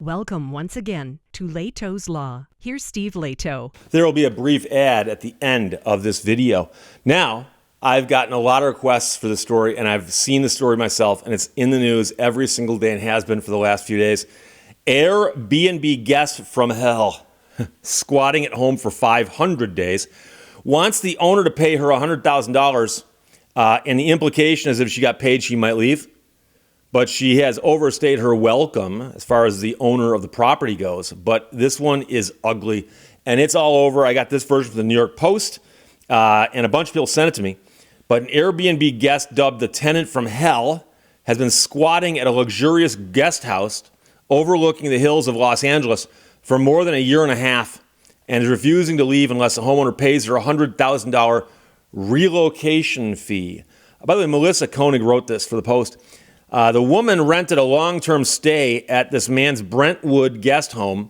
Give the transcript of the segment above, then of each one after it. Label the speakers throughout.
Speaker 1: Welcome once again to Lehto's Law. Here's Steve Lehto.
Speaker 2: There will be a brief ad at the end of this video. Now, I've gotten a lot of requests for the story, and I've seen the story myself, and it's in the news every single day and has been for the last few days. Airbnb guest from hell, squatting at home for 500 days, wants the owner to pay her $100,000, and the implication is if she got paid, she might leave. But she has overstayed her welcome as far as the owner of the property goes. But this one is ugly, and it's all over. I got this version from the New York Post, and a bunch of people sent it to me. But an Airbnb guest dubbed the tenant from hell has been squatting at a luxurious guest house overlooking the hills of Los Angeles for more than a year and a half and is refusing to leave unless the homeowner pays her $100,000 relocation fee. By the way, Melissa Koenig wrote this for the Post. The woman rented a long-term stay at this man's Brentwood guest home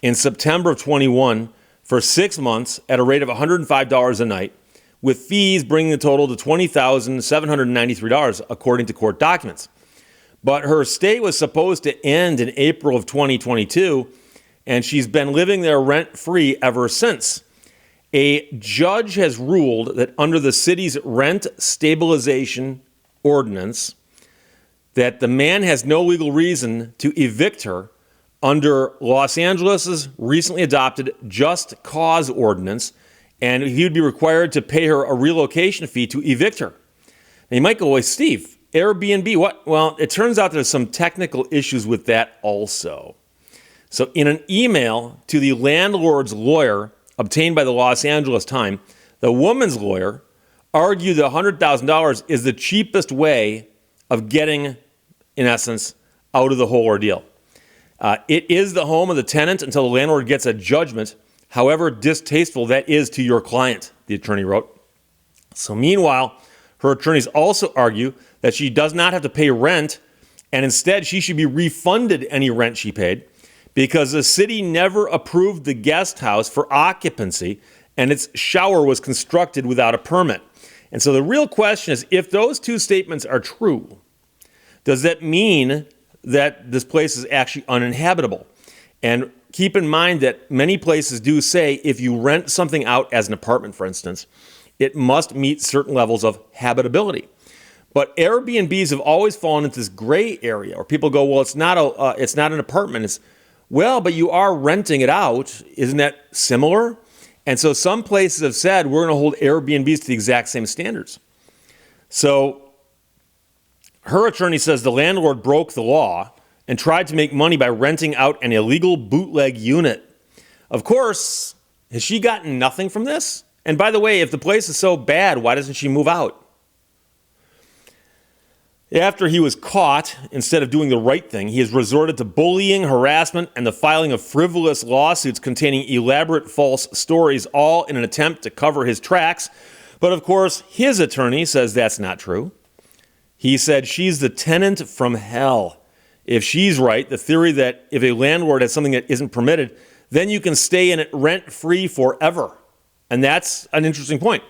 Speaker 2: in September of 21 for 6 months at a rate of $105 a night, with fees bringing the total to $20,793, according to court documents. But her stay was supposed to end in April of 2022, and she's been living there rent-free ever since. A judge has ruled that under the city's rent stabilization ordinance, that the man has no legal reason to evict her under Los Angeles' recently adopted Just Cause Ordinance, and he would be required to pay her a relocation fee to evict her. Now you might go, wait, Steve, Airbnb, what? Well, it turns out there's some technical issues with that also. So in an email to the landlord's lawyer obtained by the Los Angeles Times, the woman's lawyer argued that $100,000 is the cheapest way of getting, in essence, out of the whole ordeal. It is the home of the tenant until the landlord gets a judgment, however distasteful that is to your client, the attorney wrote. So meanwhile, her attorneys also argue that she does not have to pay rent, and instead she should be refunded any rent she paid because the city never approved the guest house for occupancy and its shower was constructed without a permit. And so the real question is, if those two statements are true, does that mean that this place is actually uninhabitable? And keep in mind that many places do say if you rent something out as an apartment, for instance, it must meet certain levels of habitability. But Airbnbs have always fallen into this gray area where people go, well, it's not an apartment. It's, well, but you are renting it out. Isn't that similar? And so some places have said we're going to hold Airbnbs to the exact same standards. So her attorney says the landlord broke the law and tried to make money by renting out an illegal bootleg unit. Of course, has she gotten nothing from this? And by the way, if the place is so bad, why doesn't she move out? After he was caught, instead of doing the right thing, he has resorted to bullying, harassment, and the filing of frivolous lawsuits containing elaborate false stories, all in an attempt to cover his tracks. But of course, his attorney says that's not true. He said she's the tenant from hell. If she's right, the theory that if a landlord has something that isn't permitted, then you can stay in it rent-free forever. And that's an interesting point.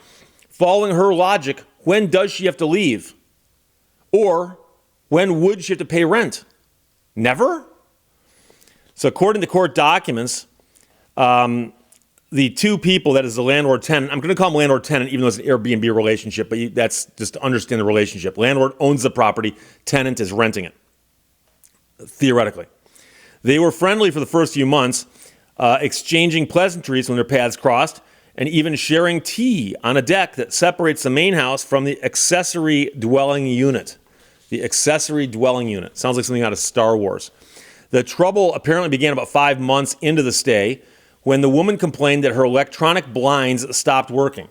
Speaker 2: Following her logic, when does she have to leave? Or when would she have to pay rent? Never? So according to court documents, the two people, that is the landlord-tenant, I'm going to call them landlord-tenant even though it's an Airbnb relationship, but that's just to understand the relationship. Landlord owns the property, tenant is renting it, theoretically. They were friendly for the first few months, exchanging pleasantries when their paths crossed, and even sharing tea on a deck that separates the main house from the accessory dwelling unit. The accessory dwelling unit. Sounds like something out of Star Wars. The trouble apparently began about 5 months into the stay when the woman complained that her electronic blinds stopped working.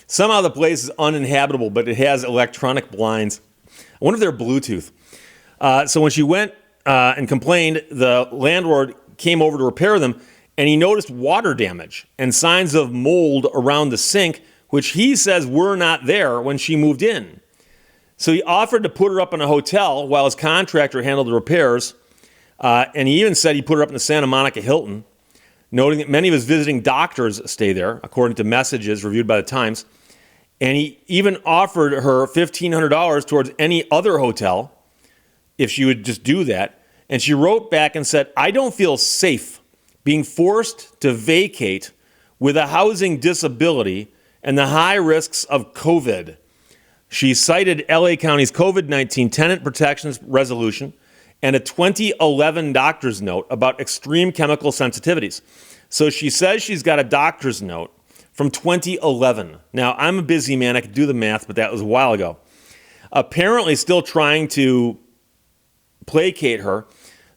Speaker 2: Somehow the place is uninhabitable, but it has electronic blinds. I wonder if they're Bluetooth. So when she went and complained, the landlord came over to repair them, and he noticed water damage and signs of mold around the sink, which he says were not there when she moved in. So he offered to put her up in a hotel while his contractor handled the repairs. And he even said he put her up in the Santa Monica Hilton, noting that many of his visiting doctors stay there, according to messages reviewed by the Times. And he even offered her $1,500 towards any other hotel if she would just do that. And she wrote back and said, I don't feel safe being forced to vacate with a housing disability and the high risks of COVID. She cited LA County's COVID-19 tenant protections resolution and a 2011 doctor's note about extreme chemical sensitivities. So she says she's got a doctor's note from 2011. Now, I'm a busy man. I could do the math, but that was a while ago. Apparently still trying to placate her.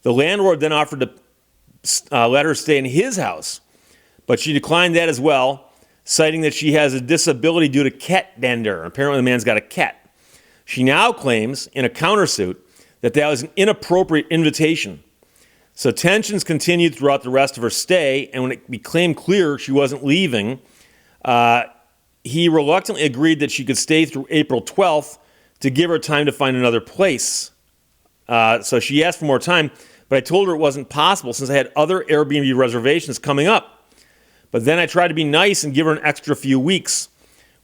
Speaker 2: The landlord then offered to let her stay in his house, but she declined that as well, citing that she has a disability due to cat dander. Apparently the man's got a cat. She now claims in a countersuit that was an inappropriate invitation. So tensions continued throughout the rest of her stay, and when it became clear she wasn't leaving, he reluctantly agreed that she could stay through April 12th to give her time to find another place. So she asked for more time, but I told her it wasn't possible since I had other Airbnb reservations coming up. But then I tried to be nice and give her an extra few weeks.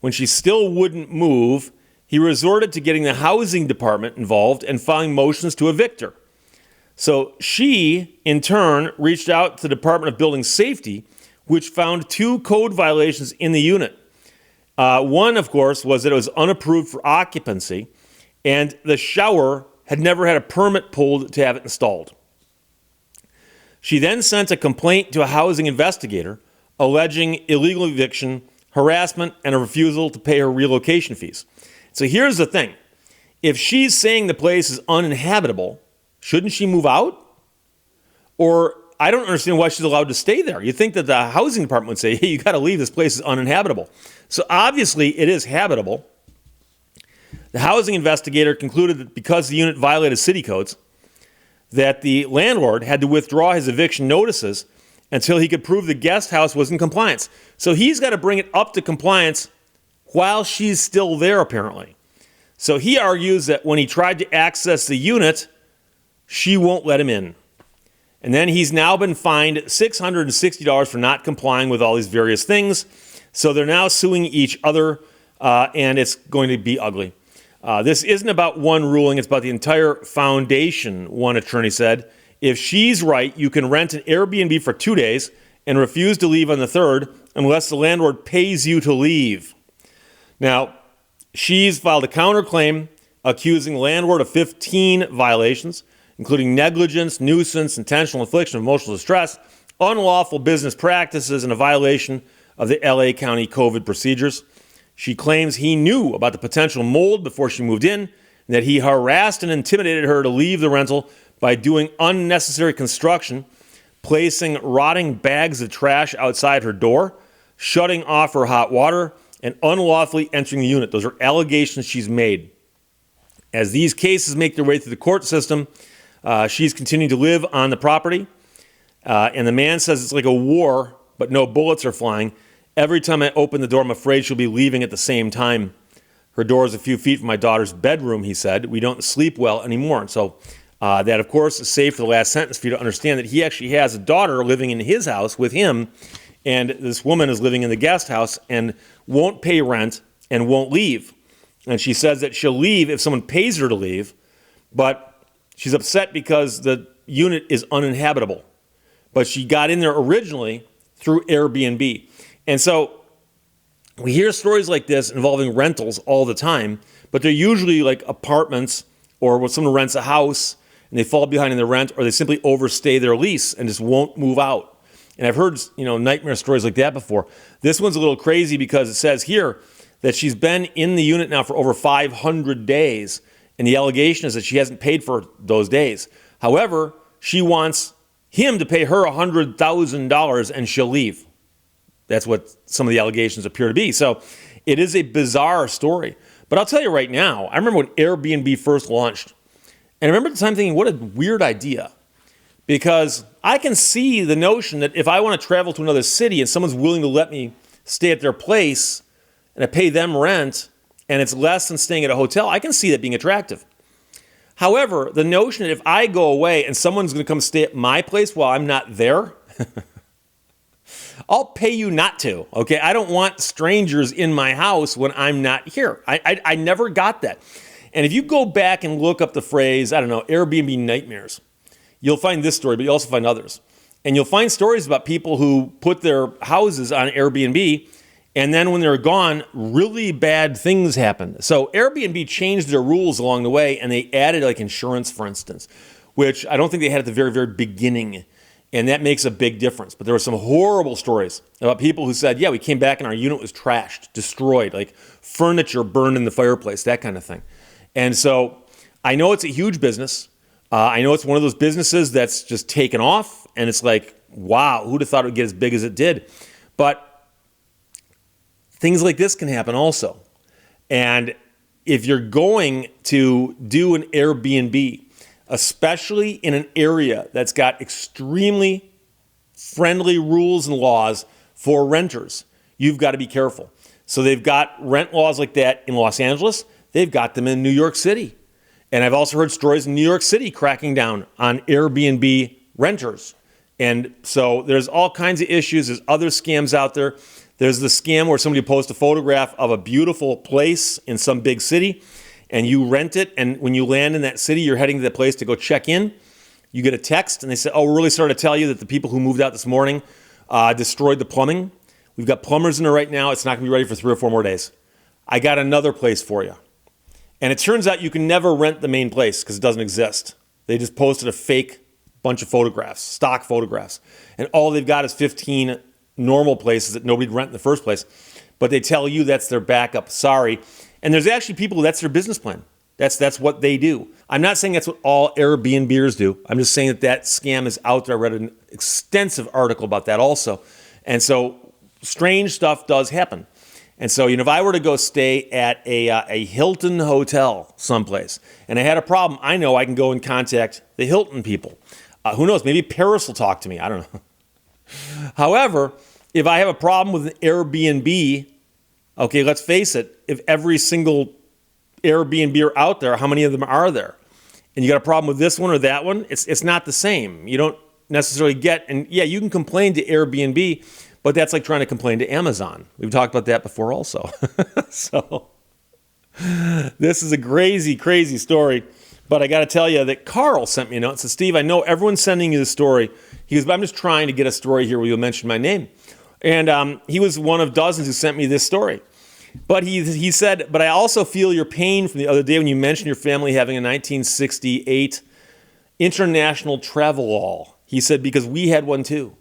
Speaker 2: When she still wouldn't move, he resorted to getting the housing department involved and filing motions to evict her. So she, in turn, reached out to the Department of Building Safety, which found 2 code violations in the unit. One, of course, was that it was unapproved for occupancy, and the shower had never had a permit pulled to have it installed. She then sent a complaint to a housing investigator alleging illegal eviction, harassment, and a refusal to pay her relocation fees. So here's the thing. If she's saying the place is uninhabitable, shouldn't she move out? Or I don't understand why she's allowed to stay there. You think that the housing department would say, hey, you got to leave, this place is uninhabitable. So obviously it is habitable. The housing investigator concluded that because the unit violated city codes, that the landlord had to withdraw his eviction notices until he could prove the guest house was in compliance. So he's got to bring it up to compliance while she's still there, apparently. So he argues that when he tried to access the unit, she won't let him in. And then he's now been fined $660 for not complying with all these various things. So they're now suing each other, and it's going to be ugly. This isn't about one ruling, it's about the entire foundation, one attorney said. If she's right, you can rent an Airbnb for 2 days and refuse to leave on the third unless the landlord pays you to leave. Now, she's filed a counterclaim accusing the landlord of 15 violations, including negligence, nuisance, intentional infliction of emotional distress, unlawful business practices, and a violation of the LA County COVID procedures. She claims he knew about the potential mold before she moved in, and that he harassed and intimidated her to leave the rental by doing unnecessary construction, placing rotting bags of trash outside her door, shutting off her hot water, and unlawfully entering the unit. Those are allegations she's made. As these cases make their way through the court system, she's continuing to live on the property, and the man says it's like a war, but no bullets are flying. Every time I open the door, I'm afraid she'll be leaving at the same time. Her door is a few feet from my daughter's bedroom, he said. We don't sleep well anymore. And so that, of course, is safe for the last sentence for you to understand that he actually has a daughter living in his house with him, and this woman is living in the guest house and won't pay rent and won't leave. And she says that she'll leave if someone pays her to leave, but she's upset because the unit is uninhabitable. But she got in there originally through Airbnb. And so we hear stories like this involving rentals all the time, but they're usually like apartments or when someone rents a house and they fall behind in their rent, or they simply overstay their lease and just won't move out. And I've heard, nightmare stories like that before. This one's a little crazy because it says here that she's been in the unit now for over 500 days, and the allegation is that she hasn't paid for those days. However, she wants him to pay her $100,000 and she'll leave. That's what some of the allegations appear to be. So it is a bizarre story. But I'll tell you right now, I remember when Airbnb first launched, and I remember at the time thinking, what a weird idea. Because I can see the notion that if I want to travel to another city and someone's willing to let me stay at their place and I pay them rent and it's less than staying at a hotel, I can see that being attractive. However, the notion that if I go away and someone's going to come stay at my place while I'm not there, I'll pay you not to, okay? I don't want strangers in my house when I'm not here. I never got that. And if you go back and look up the phrase, I don't know, Airbnb nightmares, you'll find this story, but you'll also find others. And you'll find stories about people who put their houses on Airbnb, and then when they're gone, really bad things happen. So Airbnb changed their rules along the way, and they added like insurance, for instance, which I don't think they had at the very, very beginning. And that makes a big difference. But there were some horrible stories about people who said, yeah, we came back and our unit was trashed, destroyed, like furniture burned in the fireplace, that kind of thing. And so I know it's a huge business. I know it's one of those businesses that's just taken off. And it's like, wow, who'd have thought it would get as big as it did? But things like this can happen also. And if you're going to do an Airbnb, especially in an area that's got extremely friendly rules and laws for renters, you've got to be careful. So they've got rent laws like that in Los Angeles. They've got them in New York City. And I've also heard stories in New York City cracking down on Airbnb renters. And so there's all kinds of issues. There's other scams out there. There's the scam where somebody posts a photograph of a beautiful place in some big city, and you rent it, and when you land in that city, you're heading to that place to go check in. You get a text, and they say, oh, we're really sorry to tell you that the people who moved out this morning destroyed the plumbing. We've got plumbers in there right now. It's not going to be ready for 3 or 4 more days. I got another place for you. And it turns out you can never rent the main place because it doesn't exist. They just posted a fake bunch of photographs, stock photographs. And all they've got is 15 normal places that nobody'd rent in the first place. But they tell you that's their backup. Sorry. And there's actually people, that's their business plan. That's what they do. I'm not saying that's what all Airbnbers do. I'm just saying that scam is out there. I read an extensive article about that also. And so strange stuff does happen. And so, if I were to go stay at a Hilton hotel someplace and I had a problem, I know I can go and contact the Hilton people. Who knows? Maybe Paris will talk to me. I don't know. However, if I have a problem with an Airbnb, okay, let's face it, if every single Airbnb out there, how many of them are there? And you got a problem with this one or that one, it's not the same. You don't necessarily get, and yeah, you can complain to Airbnb, but that's like trying to complain to Amazon. We've talked about that before also. So this is a crazy, crazy story. But I got to tell you that Carl sent me a note and said, Steve, I know everyone's sending you the story. He goes, but I'm just trying to get a story here where you'll mention my name. And he was one of dozens who sent me this story. But he said, but I also feel your pain from the other day when you mentioned your family having a 1968 international travelall. He said, because we had one too.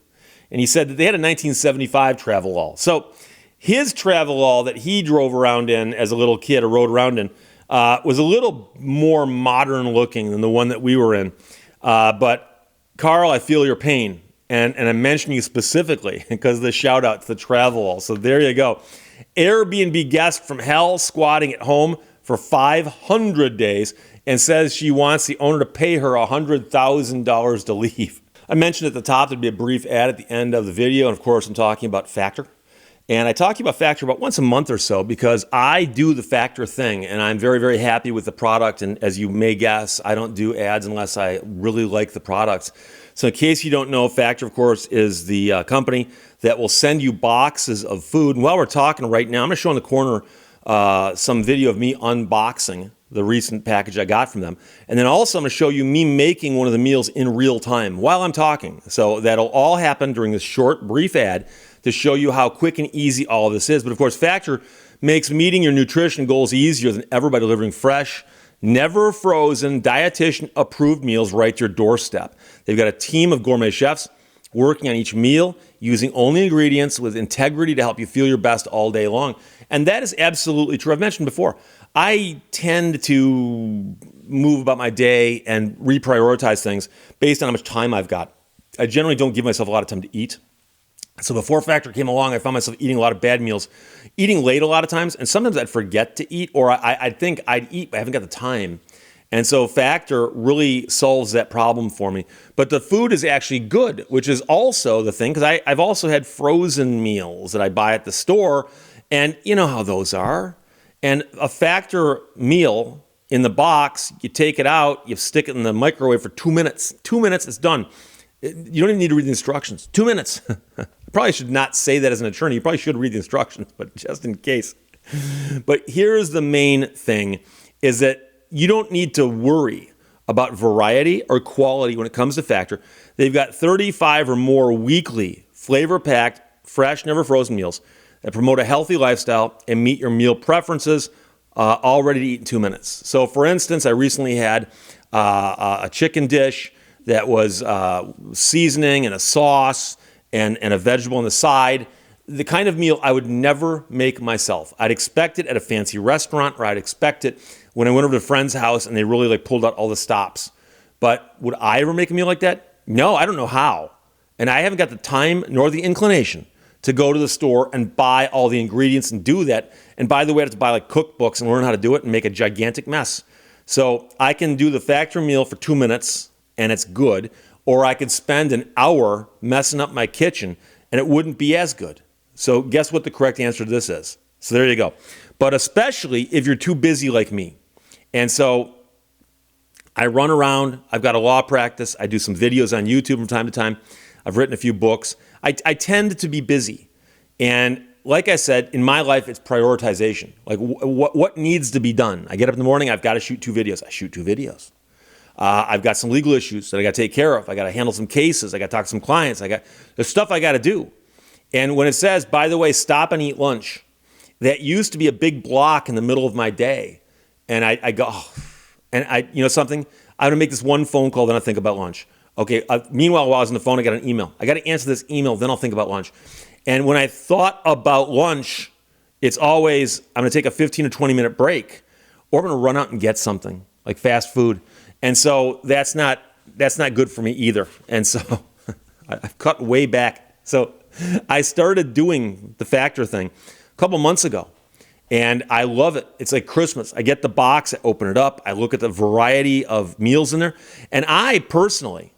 Speaker 2: And he said that they had a 1975 travelall. So his travelall that he drove around in as a little kid or rode around in was a little more modern looking than the one that we were in. But Carl, I feel your pain. And I'm mentioning you specifically because of the shout out to the travelall. So there you go. Airbnb guest from hell squatting at home for 500 days and says she wants the owner to pay her $100,000 to leave. I mentioned at the top there'd be a brief ad at the end of the video. And of course, I'm talking about Factor. And I talk about Factor about once a month or so because I do the Factor thing and I'm very, very happy with the product. And as you may guess, I don't do ads unless I really like the products. So in case you don't know, Factor, of course, is the company that will send you boxes of food. And while we're talking right now, I'm going to show in the corner some video of me unboxing the recent package I got from them. And then also I'm going to show you me making one of the meals in real time while I'm talking. So that'll all happen during this short, brief ad to show you how quick and easy all of this is. But of course, Factor makes meeting your nutrition goals easier than ever by delivering fresh, never frozen, dietitian-approved meals right to your doorstep. They've got a team of gourmet chefs working on each meal, using only ingredients with integrity to help you feel your best all day long. And that is absolutely true. I've mentioned before, I tend to move about my day and reprioritize things based on how much time I've got. I generally don't give myself a lot of time to eat. So before Factor came along, I found myself eating a lot of bad meals, eating late a lot of times, and sometimes I'd forget to eat, or I'd think I'd eat, but I haven't got the time. And so Factor really solves that problem for me. But the food is actually good, which is also the thing, because I've also had frozen meals that I buy at the store, and you know how those are. And a Factor meal in the box, you take it out, you stick it in the microwave for 2 minutes. 2 minutes, it's done. You don't even need to read the instructions. 2 minutes. I probably should not say that as an attorney. You probably should read the instructions, but just in case. But here's the main thing, is that you don't need to worry about variety or quality when it comes to Factor. They've got 35 or more weekly flavor-packed, fresh, never frozen meals that promote a healthy lifestyle and meet your meal preferences, all ready to eat in 2 minutes. So for instance, I recently had a chicken dish that was seasoning and a sauce and a vegetable on the side. The kind of meal I would never make myself. I'd expect it at a fancy restaurant, or I'd expect it when I went over to a friend's house and they really pulled out all the stops. But would I ever make a meal like that? No, I don't know how. And I haven't got the time nor the inclination to go to the store and buy all the ingredients and do that. And by the way, I have to buy cookbooks and learn how to do it and make a gigantic mess. So I can do the Factor meal for 2 minutes and it's good, or I could spend an hour messing up my kitchen and it wouldn't be as good. So guess what the correct answer to this is? So there you go. But especially if you're too busy like me. And so I run around, I've got a law practice, I do some videos on YouTube from time to time, I've written a few books. I tend to be busy. And like I said, in my life, it's prioritization. Like what needs to be done? I get up in the morning, I've got to shoot 2 videos. I shoot 2 videos. I've got some legal issues that I got to take care of. I got to handle some cases. I got to talk to some clients. There's stuff I got to do. And when it says, by the way, stop and eat lunch, that used to be a big block in the middle of my day. And I go, oh. And you know something? I'm going to make this one phone call, then I'll think about lunch. Okay, meanwhile, while I was on the phone, I got an email. I got to answer this email, then I'll think about lunch. And when I thought about lunch, it's always, I'm going to take a 15 or 20 minute break, or I'm going to run out and get something, like fast food. And so that's not good for me either. And so I've cut way back. So I started doing the Factor thing a couple months ago. And I love it. It's like Christmas. I get the box, I open it up, I look at the variety of meals in there. And I personally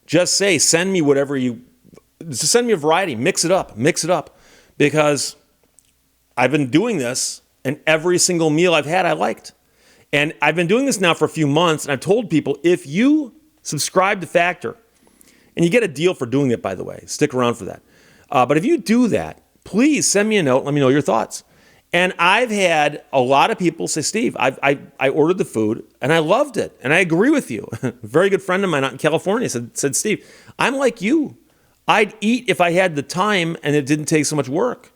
Speaker 2: just say, send me a variety, mix it up. Because I've been doing this, and every single meal I've had, I liked. And I've been doing this now for a few months, and I've told people, if you subscribe to Factor, and you get a deal for doing it, by the way, stick around for that. But if you do that, please send me a note, let me know your thoughts. And I've had a lot of people say, Steve, I ordered the food and I loved it. And I agree with you. A very good friend of mine out in California said, Steve, I'm like you. I'd eat if I had the time and it didn't take so much work.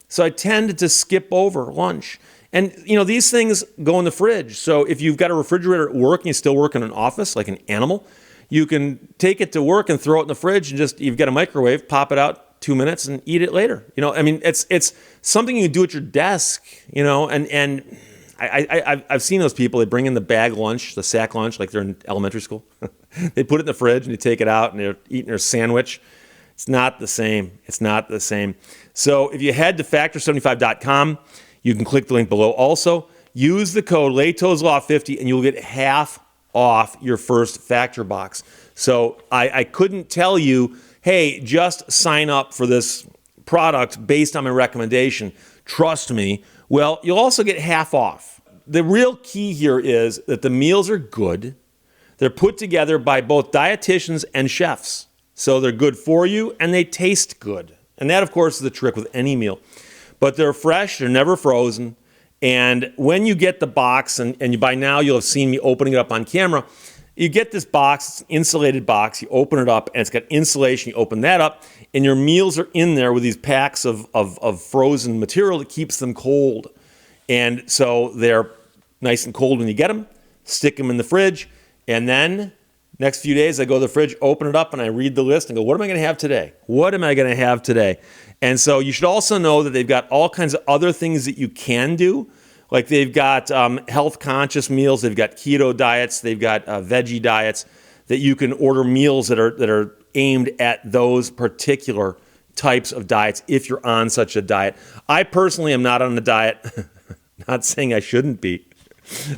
Speaker 2: So I tend to skip over lunch. And, these things go in the fridge. So if you've got a refrigerator at work and you still work in an office like an animal, you can take it to work and throw it in the fridge and you've got a microwave, pop it out, 2 minutes and eat it later. It's something you do at your desk, and I've seen those people, they bring in the bag lunch, the sack lunch, like they're in elementary school. They put it in the fridge and they take it out and they're eating their sandwich. It's not the same. So if you head to factor75.com, you can click the link below. Also, use the code Lehto's Law 50 and you'll get half off your first Factor box. So I couldn't tell you, hey, just sign up for this product based on my recommendation. Trust me. Well, you'll also get half off. The real key here is that the meals are good. They're put together by both dietitians and chefs. So they're good for you and they taste good. And that, of course, is the trick with any meal. But they're fresh, they're never frozen. And when you get the box, and by now you'll have seen me opening it up on camera, you get this box, it's an insulated box, you open it up, and it's got insulation, you open that up, and your meals are in there with these packs of frozen material that keeps them cold. And so they're nice and cold when you get them, stick them in the fridge, and then next few days I go to the fridge, open it up, and I read the list and go, what am I going to have today? And so you should also know that they've got all kinds of other things that you can do. Like they've got health-conscious meals, they've got keto diets, they've got veggie diets that you can order meals that are aimed at those particular types of diets if you're on such a diet. I personally am not on a diet. Not saying I shouldn't be,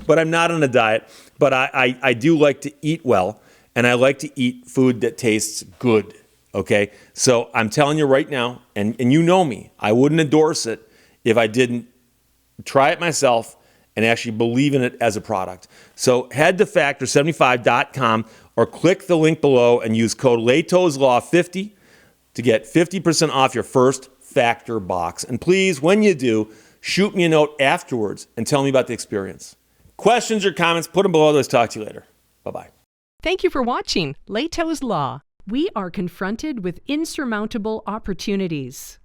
Speaker 2: but I'm not on a diet. But I do like to eat well, and I like to eat food that tastes good, okay? So I'm telling you right now, and you know me, I wouldn't endorse it if I didn't try it myself and actually believe in it as a product. So head to factor75.com or click the link below and use code Lehto's Law 50 to get 50% off your first Factor box. And please, when you do, shoot me a note afterwards and tell me about the experience. Questions or comments, put them below. Let's talk to you later. Bye-bye.
Speaker 1: Thank you for watching Lehto's Law. We are confronted with insurmountable opportunities.